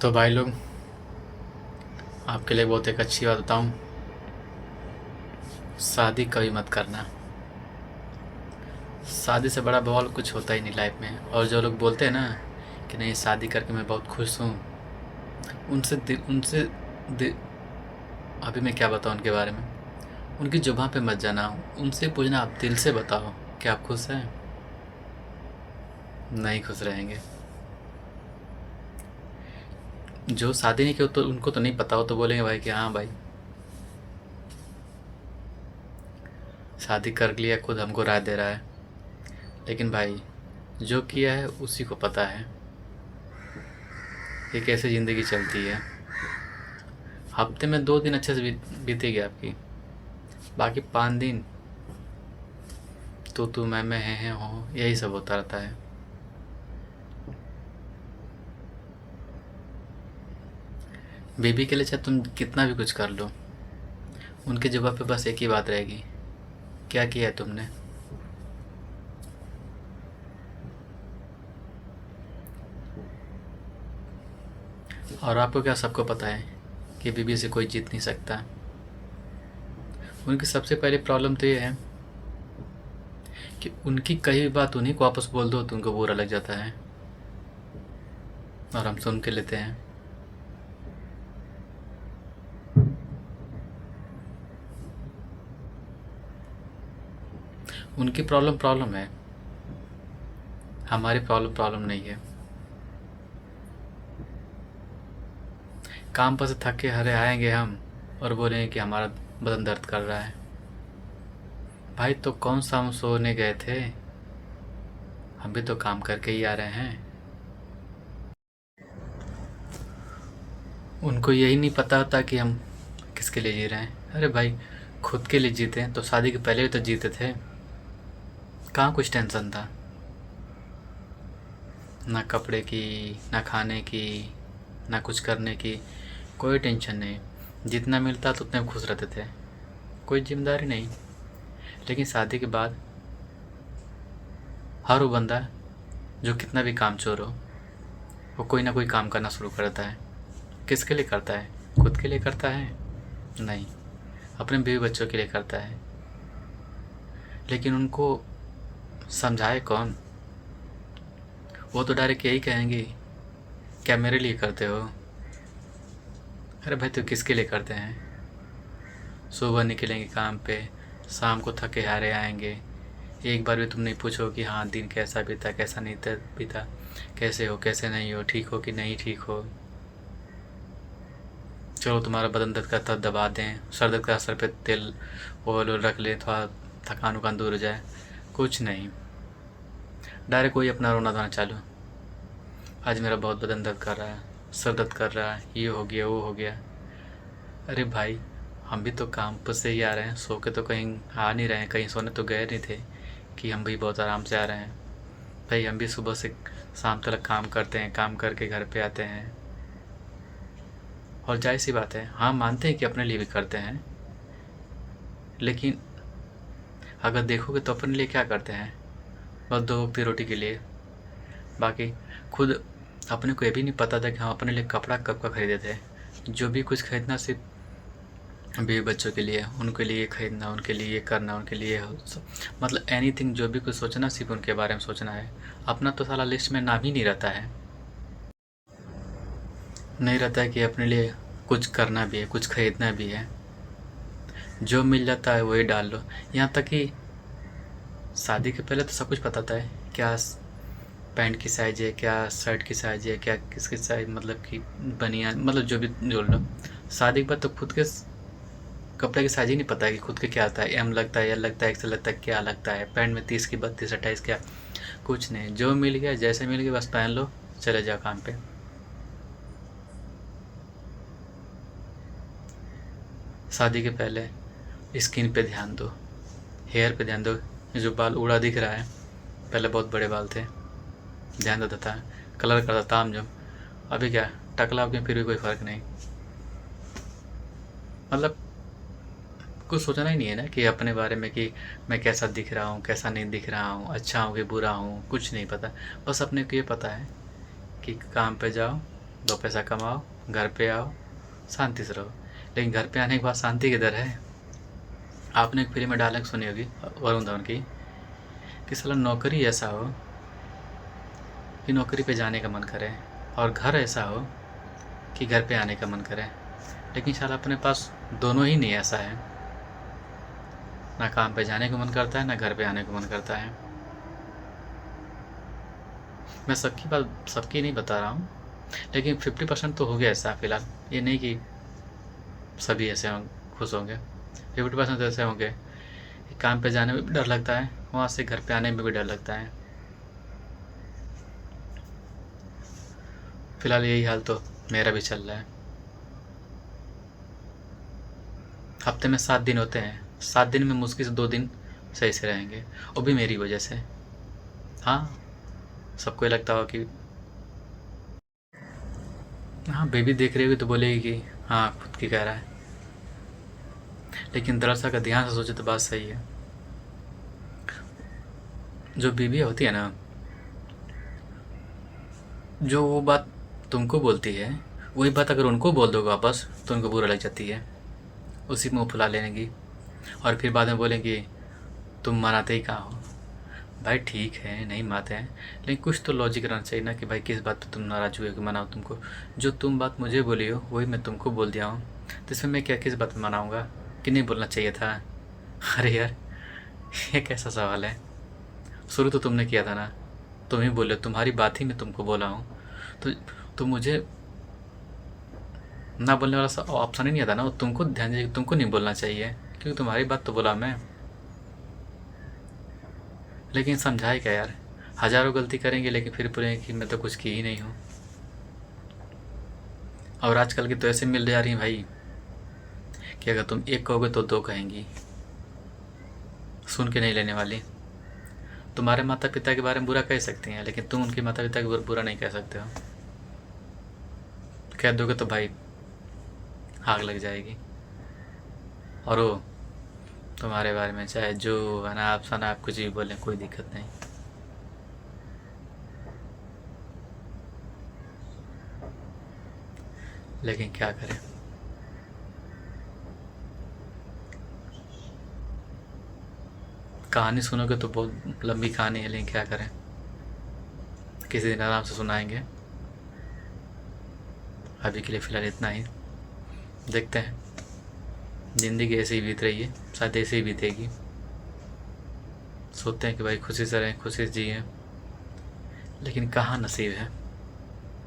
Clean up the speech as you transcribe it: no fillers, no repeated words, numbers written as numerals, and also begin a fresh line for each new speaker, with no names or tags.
तो भाई लोग, आपके लिए बहुत एक अच्छी बात बताऊं। शादी कभी मत करना। शादी से बड़ा बवाल कुछ होता ही नहीं लाइफ में। और जो लोग बोलते हैं ना कि नहीं शादी करके मैं बहुत खुश हूँ, उनसे अभी मैं क्या बताऊँ उनके बारे में। उनकी जुबान पे मत जाना। उनसे पूछना, आप दिल से बताओ कि आप खुश हैं। नहीं खुश रहेंगे। जो शादी नहीं की तो उनको तो नहीं पता हो, तो बोलेंगे भाई कि हाँ भाई शादी कर लिया, खुद हमको राय दे रहा है। लेकिन भाई जो किया है उसी को पता है कि कैसे ज़िंदगी चलती है। हफ्ते में 2 दिन अच्छे से बीतेगी आपकी, बाकी 5 दिन तू मैं है हो, यही सब होता रहता है। बीबी के लिए चाहे तुम कितना भी कुछ कर लो, उनके जवाब पे बस एक ही बात रहेगी, क्या किया है तुमने। और आपको क्या सबको पता है कि बीबी से कोई जीत नहीं सकता। उनकी सबसे पहली प्रॉब्लम तो ये है कि उनकी कही हुई बात उन्हीं को वापस बोल दो तो उनको बुरा लग जाता है, और हम सुन के लेते हैं। उनकी प्रॉब्लम प्रॉब्लम है, हमारी प्रॉब्लम प्रॉब्लम नहीं है। काम पर से थक के हरे आएंगे हम और बोलेंगे कि हमारा बदन दर्द कर रहा है। भाई तो कौन सा हम सोने गए थे, हम भी तो काम करके ही आ रहे हैं। उनको यही नहीं पता होता कि हम किसके लिए जी रहे हैं। अरे भाई खुद के लिए जीते हैं तो शादी के पहले भी तो जीते थे, कहाँ कुछ टेंशन था। ना कपड़े की, ना खाने की, ना कुछ करने की, कोई टेंशन नहीं। जितना मिलता तो उतने में खुश रहते थे, कोई जिम्मेदारी नहीं। लेकिन शादी के बाद हर वो बंदा जो कितना भी काम चोर हो, वो कोई ना कोई काम करना शुरू करता है। किसके लिए करता है? खुद के लिए करता है? नहीं, अपने बीवी बच्चों के लिए करता है। लेकिन उनको समझाए कौन? वो तो डायरेक्ट यही कहेंगे, क्या मेरे लिए करते हो? अरे भाई तो किसके लिए करते हैं? सुबह निकलेंगे काम पे, शाम को थके हारे आएंगे। एक बार भी तुम नहीं पूछो कि हाँ दिन कैसा बीता, कैसा नहीं बीता, कैसे हो कैसे नहीं हो, ठीक हो कि नहीं ठीक हो। चलो तुम्हारा बदन दर्द करता है दबा दें, सर दर्द का सर पे तेल ऑयल रख लें, थोड़ा थकान वकान दूर हो जाए। कुछ नहीं, डायरेक्ट वही अपना रोना धोना चालू। आज मेरा बहुत बदन दर्द कर रहा है, सर दर्द कर रहा है, ये हो गया वो हो गया। अरे भाई हम भी तो काम पर से ही आ रहे हैं, सो के तो कहीं आ नहीं रहे हैं, कहीं सोने तो गए नहीं थे कि हम भी बहुत आराम से आ रहे हैं। भाई हम भी सुबह से शाम तक काम करते हैं, काम करके घर पे आते हैं। और जाहिर सी बात है, हाँ मानते हैं कि अपने लिए भी करते हैं, लेकिन अगर देखोगे तो अपने लिए क्या करते हैं? बस 2 वक्त की रोटी के लिए। बाकी खुद अपने को ये भी नहीं पता था कि हम अपने लिए कपड़ा कब का खरीदे थे। जो भी कुछ खरीदना सिर्फ बीवी बच्चों के लिए, उनके लिए खरीदना, उनके लिए ये करना, उनके लिए मतलब एनीथिंग, जो भी कुछ सोचना सिर्फ उनके बारे में सोचना है। अपना तो साला लिस्ट में नाम ही नहीं रहता है। नहीं रहता है कि अपने लिए कुछ करना भी है, कुछ खरीदना भी है। जो मिल जाता है वही डाल लो। यहाँ तक कि शादी के पहले तो सब कुछ पता था, क्या पैंट की साइज़ है, क्या शर्ट की साइज़ है, क्या किसकी साइज़, मतलब कि बनियान, मतलब जो भी जोड़ लो। शादी के बाद तो खुद के कपड़े की साइज़ ही नहीं पता है कि खुद के क्या आता है, एम लगता है, एल लगता है, एक्सएल लगता है, क्या लगता है, पैंट में 30 की 32 28 क्या, कुछ नहीं। जो मिल गया जैसे मिल गया बस पहन लो, चले जाओ काम पे। शादी के पहले स्किन पे ध्यान दो, हेयर पे ध्यान दो। जो बाल उड़ा दिख रहा है, पहले बहुत बड़े बाल थे, ध्यान देता था, कलर करता था जो। अभी क्या, टकला हो गया फिर भी कोई फ़र्क नहीं। मतलब कुछ सोचना ही नहीं है ना कि अपने बारे में कि मैं कैसा दिख रहा हूँ, कैसा नहीं दिख रहा हूँ, अच्छा हूँ कि बुरा हूँ, कुछ नहीं पता। बस अपने को ये पता है कि काम पे जाओ, दो पैसा कमाओ, घर पे आओ, शांति से रहो। लेकिन घर पे आने के बाद शांति किधर है? आपने एक फिल्म में डायलॉग सुनी होगी वरुण धवन की कि साला नौकरी ऐसा हो कि नौकरी पे जाने का मन करे, और घर ऐसा हो कि घर पे आने का मन करे। लेकिन साला अपने पास दोनों ही नहीं ऐसा है, ना काम पे जाने का मन करता है, ना घर पे आने का मन करता है। मैं सबकी नहीं बता रहा हूँ, लेकिन 50% तो हो गया ऐसा फिलहाल। ये नहीं कि सभी ऐसे खुश होंगे, 50% ऐसे होंगे कि काम पे जाने में भी डर लगता है, वहाँ से घर पे आने में भी डर लगता है। फिलहाल यही हाल तो मेरा भी चल रहा है। हफ्ते में 7 दिन होते हैं, 7 दिन में मुश्किल से 2 दिन सही से रहेंगे, वो भी मेरी वजह से। हाँ, सबको लगता हो कि हाँ बेबी देख रही होगी तो बोलेगी कि हाँ खुद की कह रहा है, लेकिन दरअसल अगर ध्यान से सोचे तो बात सही है। जो बीवी होती है ना, जो वो बात तुमको बोलती है, वही बात अगर उनको बोल दोगे वापस तो उनको बुरा लग जाती है, उसी मुँह फुला लेंगी, और फिर बाद में बोलेंगी तुम मनाते ही कहाँ हो। भाई ठीक है नहीं मानते हैं, लेकिन कुछ तो लॉजिक रहना चाहिए ना कि भाई किस बात पे तुम नाराज़ हुए कि मनाओ तुमको। जो तुम बात मुझे बोली हो वही मैं तुमको बोल दिया हूँ, तो इसमें मैं क्या किस बात पे मनाऊँगा कि नहीं बोलना चाहिए था? अरे यार, ये कैसा सवाल है? शुरू तो तुमने किया था ना, तुम ही बोले, तुम्हारी बात ही मैं तुमको बोला हूँ, तो मुझे ना बोलने वाला ऑप्शन ही नहीं आता ना, वो तुमको ध्यान दीजिए, तुमको नहीं बोलना चाहिए क्योंकि तुम्हारी बात तो बोला मैं। लेकिन समझाए क्या यार, हज़ारों गलती करेंगे लेकिन फिर बोलेंगे कि मैं तो कुछ की ही नहीं हूँ। और आजकल की तो ऐसे मिल जा रही हैं भाई कि अगर तुम एक कहोगे तो दो कहेंगी, सुन के नहीं लेने वाली। तुम्हारे माता पिता के बारे में बुरा कह सकती हैं, लेकिन तुम उनके माता पिता के बुरा नहीं कह सकते हो। कह दोगे तो भाई आग लग जाएगी, और वो तुम्हारे बारे में चाहे जो अनाप शनाप कुछ भी बोलें कोई दिक्कत नहीं। लेकिन क्या करें, कहानी सुनोगे तो बहुत लंबी कहानी है, लेकिन क्या करें, किसी दिन आराम से सुनाएंगे। अभी के लिए फ़िलहाल इतना ही, देखते हैं, ज़िंदगी ऐसे ही बीत रही है, शायद ऐसे ही बीतेगी। सोचते हैं कि भाई खुशी से रहें, खुशी से जिएं, लेकिन कहाँ नसीब है।